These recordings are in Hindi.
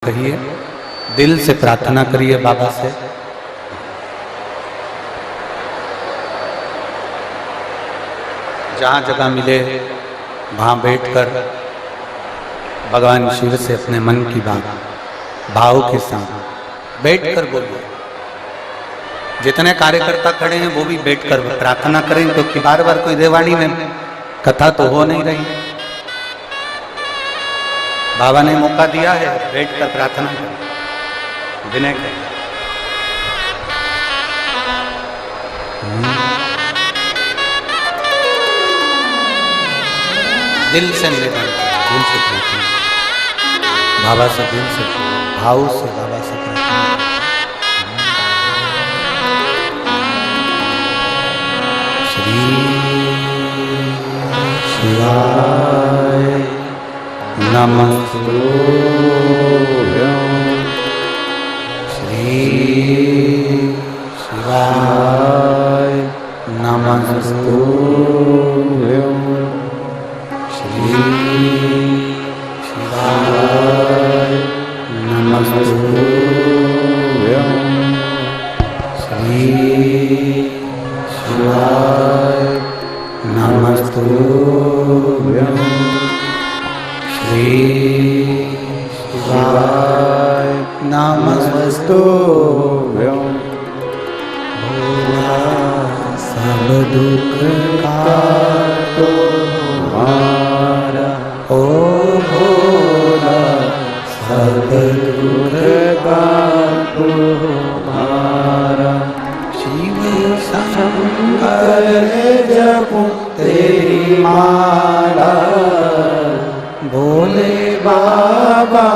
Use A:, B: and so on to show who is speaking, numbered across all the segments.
A: कहिए, दिल से प्रार्थना करिए बाबा से। जहाँ जगह मिले वहाँ बैठकर भगवान शिव से अपने मन की बात भाव के साथ बैठकर बोलिए। जितने कार्यकर्ता खड़े हैं वो भी बैठकर प्रार्थना करें, क्योंकि बार बार कोई देवाड़ी में कथा तो हो नहीं रही। बाबा ने मौका दिया है, बैठकर प्रार्थना करें विनय करें। दिल से निवेदन करें, दिल से प्रार्थना बाबा से, दिल से भाव से बाबा से प्रार्थना। श्री शिवाय नमस्तुभ्यं, श्री शिवाय नमस्तुभ्यं, श्री शिवाय नमस्तुभ्यं, श्री शिवाय नमस्तुभ्यं, श्री शिवाय नमस्तुभ्यं। भोला सब दुख काटो हमारा, ओ भोला सब दुख काटो हमारा। शिव शंकर जपो तेरी माला, भोले बाबा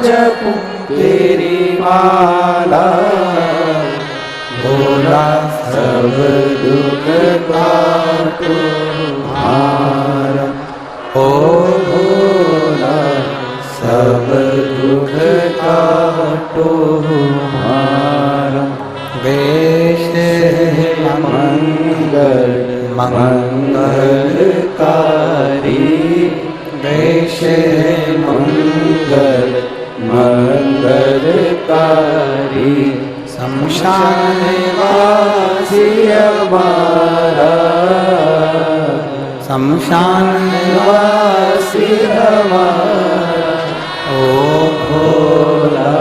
A: जपो तेरी माला। भोला सब दुख काटो हमारा, ओ भोला सब दुख काटो हमारा। वेश मंगल मंगलकारी, वेश मंगल मंगलकारी। शमशान वासी हमारा, शमशान वासी हमारा। ओ भोला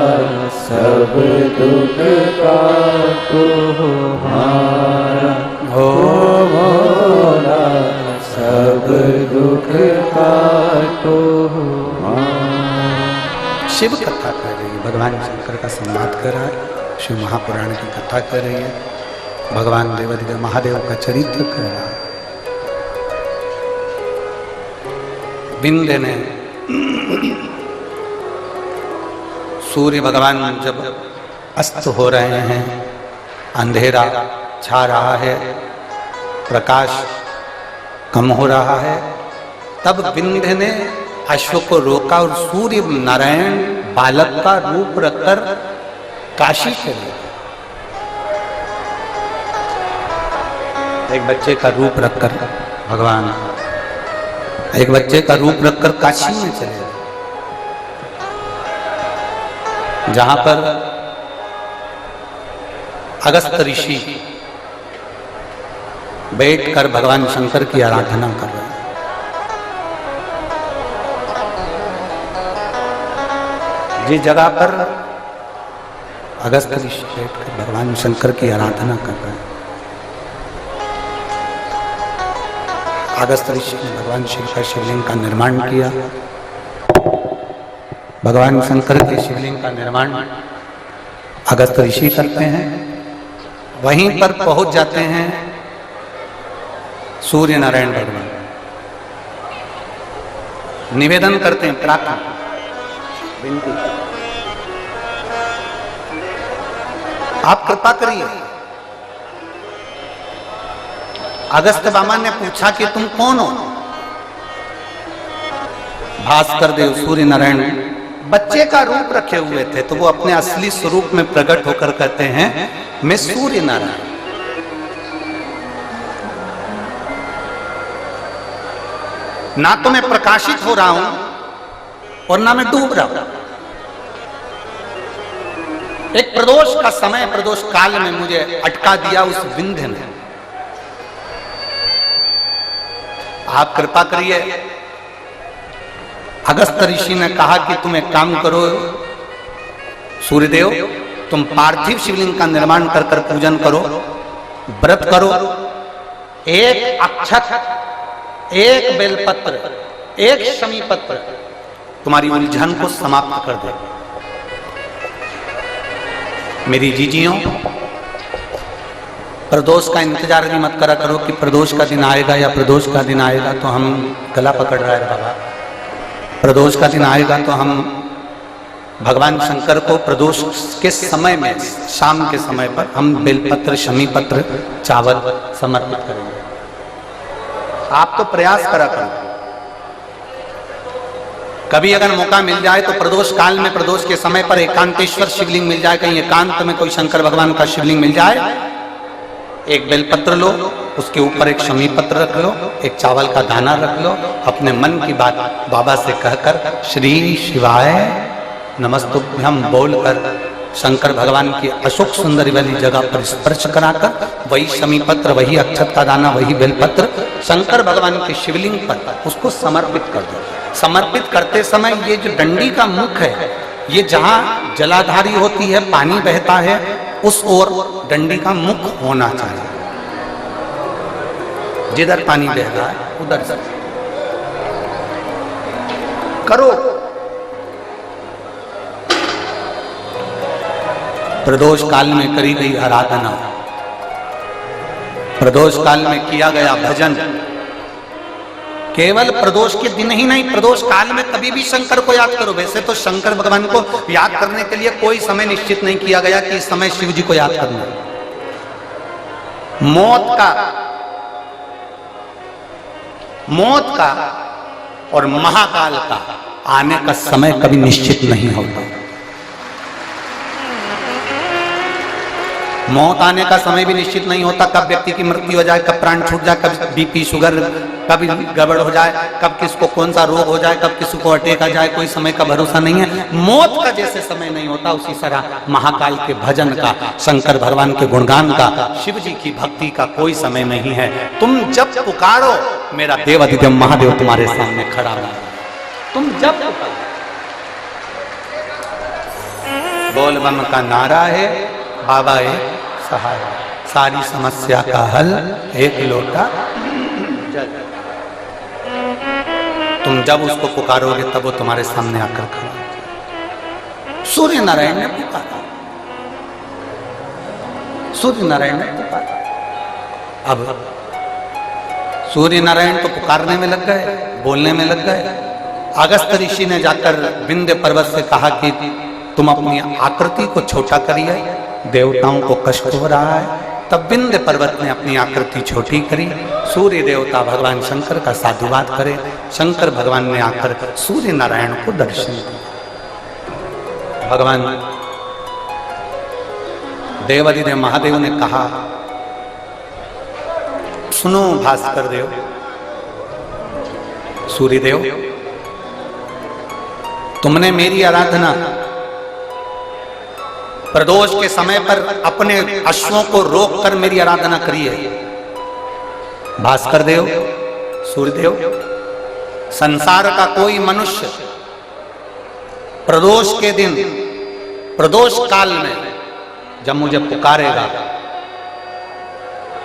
A: सब दुख काटो हमारा, ओ भोला सब दुख काटो हमारा। शिव कथा कर रही है, भगवान शंकर का संवाद कर रहा है, शिव महापुराण की कथा कर रही है, भगवान देवाधिदेव महादेव का चरित्र कर रहा है। विंध्य ने सूर्य भगवान जब अस्त हो रहे हैं, अंधेरा छा रहा है, प्रकाश कम हो रहा है, तब विंध्य ने अश्व को रोका और सूर्य नारायण बालक का रूप रखकर काशी चले। एक बच्चे का रूप रखकर भगवान, एक बच्चे का रूप रखकर काशी में चले, जहां पर अगस्त ऋषि बैठकर भगवान शंकर की आराधना कर रहे हैं। जिस जगह पर अगस्त ऋषि बैठकर भगवान शंकर की आराधना कर रहे हैं, अगस्त ऋषि ने भगवान शिव का शिवलिंग का निर्माण किया। भगवान शंकर के शिवलिंग का निर्माण अगस्त ऋषि करते हैं। वहीं पर पहुंच जाते हैं सूर्य नारायण भगवान, निवेदन करते हैं, प्रार्थना विनती, आप कृपा करिए। अगस्त बामा ने पूछा कि तुम कौन हो? भास्कर देव सूर्य नारायण बच्चे का रूप रखे हुए थे, तो वो अपने असली स्वरूप में प्रकट होकर कहते हैं, मैं सूर्य नारायण। ना तो मैं प्रकाशित हो रहा हूं और ना मैं डूब रहा हूं, एक प्रदोष का समय, प्रदोष काल में मुझे अटका दिया उस विंध्य ने। आप कृपा करिए, अगस्त ऋषि ने कहा कि तुम एक काम करो सूर्यदेव, तुम पार्थिव शिवलिंग का निर्माण कर कर पूजन करो, व्रत करो, एक अक्षत, एक बेलपत्र, एक शमी पत्र तुम्हारी उलझन को समाप्त कर दे। मेरी जीजियों, प्रदोष का इंतजार भी मत करा करो कि प्रदोष का दिन आएगा या प्रदोष का दिन आएगा तो हम गला पकड़ रहे हैं बाबा। प्रदोष का दिन आएगा तो हम भगवान शंकर को प्रदोष के समय में, शाम के समय पर हम बेलपत्र, शमी पत्र, चावल समर्पित करेंगे। आप तो प्रयास करा करो, कभी अगर मौका मिल जाए तो प्रदोष काल में, प्रदोष के समय पर एकांतेश्वर शिवलिंग मिल जाए, कहीं एकांत में कोई शंकर भगवान का शिवलिंग मिल जाए, एक बेलपत्र लो, उसके ऊपर एक शमी पत्र रख लो, एक चावल का दाना रख लो, अपने मन की बात बाबा से कहकर श्री शिवाय नमस्तुभ्यम बोलकर शंकर भगवान की अशोक सुंदरी वाली जगह पर स्पर्श कराकर वही शमी पत्र, वही अक्षत का दाना, वही बेलपत्र शंकर भगवान के शिवलिंग पर उसको समर्पित कर दो। समर्पित करते समय ये जो डंडी का मुख है, ये जहां जलाधारी होती है, पानी बहता है, उस ओर डंडी का मुख होना चाहिए। जिधर पानी बह रहा है उधर से करो। प्रदोष काल में करी गई आराधना, प्रदोष काल में किया गया भजन, केवल प्रदोष के दिन ही नहीं, प्रदोष काल में कभी भी शंकर को याद करो। वैसे तो शंकर भगवान को याद करने के लिए कोई समय निश्चित नहीं किया गया कि इस समय शिव जी को याद करना। मौत का और महाकाल का आने का समय कभी निश्चित नहीं होता। मौत आने का समय भी निश्चित नहीं होता, कब व्यक्ति की मृत्यु हो जाए, कब प्राण छूट जाए, कब बीपी शुगर कभी गड़बड़ हो जाए, कब किसको कौन सा रोग हो जाए, कब किसी को अटैक आ जाए, कोई समय का भरोसा नहीं है। मौत का जैसे समय नहीं होता, उसी तरह महाकाल के भजन का, शंकर भगवान के गुणगान का, शिव जी की भक्ति का कोई समय नहीं है। तुम जब पुकारो, मेरा देवाधिदेव महादेव तुम्हारे सामने खड़ा है। तुम जब बोल बम का नारा है, बाबा है सहाय, सारी समस्या का हल एक लोटा जल। तुम जब उसको पुकारोगे तब वो तुम्हारे सामने आकर खड़ा। सूर्य नारायण ने पुकारा, सूर्य नारायण ने पुकारा। अब सूर्य नारायण तो पुकारने में लग गए, बोलने में लग गए। अगस्त ऋषि ने जाकर विंध्य पर्वत से कहा कि तुम अपनी आकृति को छोटा करिए, देवताओं को कष्ट हो रहा है। तब विंध्य पर्वत ने अपनी आकृति छोटी करी। सूर्य देवता भगवान शंकर का साधुवाद करे, शंकर भगवान ने आकर सूर्य नारायण को दर्शन दिया। भगवान देवाधिदेव महादेव ने कहा, सुनो भास्कर देव, सूर्यदेव, तुमने मेरी आराधना प्रदोष के समय पर अपने अश्वों को रोककर मेरी आराधना करी है। भास्कर देव, सूर्यदेव, संसार का कोई मनुष्य प्रदोष के दिन, प्रदोष काल में जब मुझे पुकारेगा,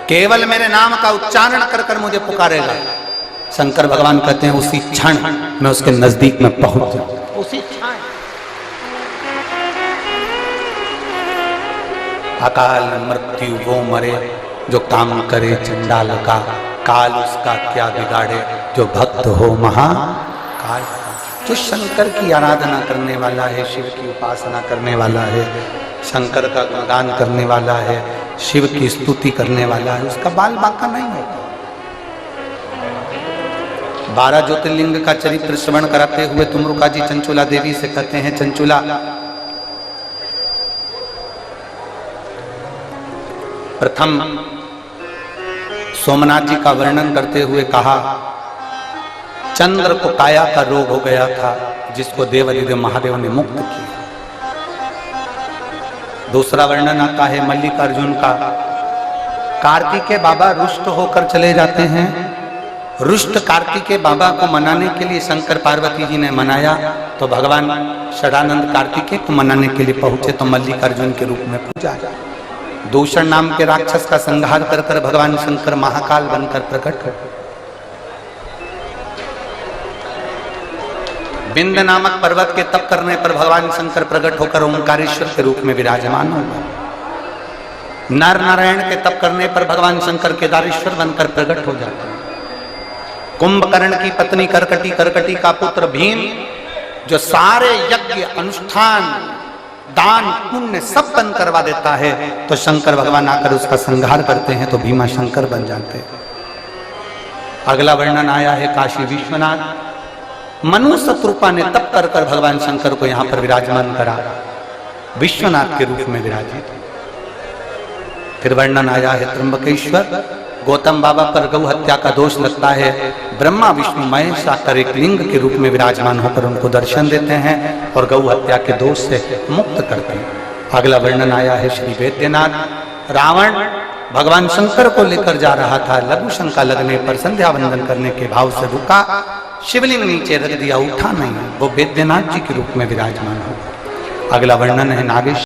A: केवल मेरे नाम का उच्चारण कर कर मुझे पुकारेगा, शंकर भगवान कहते हैं उसी क्षण मैं उसके नजदीक में पहुंच जाऊं। उसी क्षण अकाल मृत्यु वो मरे जो काम करे चंडाल का, काल उसका क्या बिगाड़े जो भक्त हो महाकाल। जो शंकर की आराधना करने वाला है, शिव की उपासना करने वाला है, शंकर का गुणगान करने वाला है, शिव की स्तुति करने वाला है, उसका बाल बांका नहीं होता। 12 ज्योतिर्लिंग का चरित्र श्रवण कराते हुए तुमरुका जी चंचुला देवी से कहते हैं, चंचुला, प्रथम सोमनाथ जी का वर्णन करते हुए कहा, चंद्र को काया का रोग हो गया था जिसको देवाधिदेव महादेव ने मुक्त किया। दूसरा वर्णन आता है मल्लिकार्जुन का। कार्तिकेय बाबा रुष्ट होकर चले जाते हैं। रुष्ट कार्तिकेय बाबा को मनाने के लिए शंकर पार्वती जी ने मनाया, तो भगवान षडानंद कार्तिकेय को मनाने के लिए पहुंचे तो मल्लिकार्जुन के रूप में पूजा। दूषण नाम के राक्षस का संहार कर कर भगवान शंकर महाकाल बनकर प्रकट हुए। विंध नामक पर्वत के तप करने पर भगवान शंकर प्रकट होकर ओंकारेश्वर के रूप में विराजमान हो गए। नर नारायण के तप करने पर भगवान शंकर केदारेश्वर बनकर प्रकट हो जाते हैं। कुंभकर्ण की पत्नी करकटी, करकटी का पुत्र भीम, जो सारे यज्ञ अनुष्ठान दान पुण्य सब बंद करवा देता है, तो शंकर भगवान आकर उसका संहार करते हैं तो भीमा शंकर बन जाते हैं। अगला वर्णन आया है काशी विश्वनाथ। मनु शत्रुपा ने तप कर कर भगवान शंकर को यहां पर विराजमान करा, विश्वनाथ के रूप में विराजित। फिर वर्णन आया है त्र्यंबकेश्वर। गौतम बाबा पर गौ हत्या का दोष लगता है, ब्रह्मा विष्णु महेश आकर एक लिंग के रूप में विराजमान होकर उनको दर्शन देते हैं और गौ हत्या के दोष से मुक्त करते हैं। अगला वर्णन आया है श्री वैद्यनाथ। रावण भगवान शंकर को लेकर जा रहा था, लघु शंका लगने पर संध्या वंदन करने के भाव से रुका, शिवलिंग नीचे रख दिया, उठा नहीं, वो वैद्यनाथ जी के रूप में विराजमान हो। अगला वर्णन है नागेश्वर।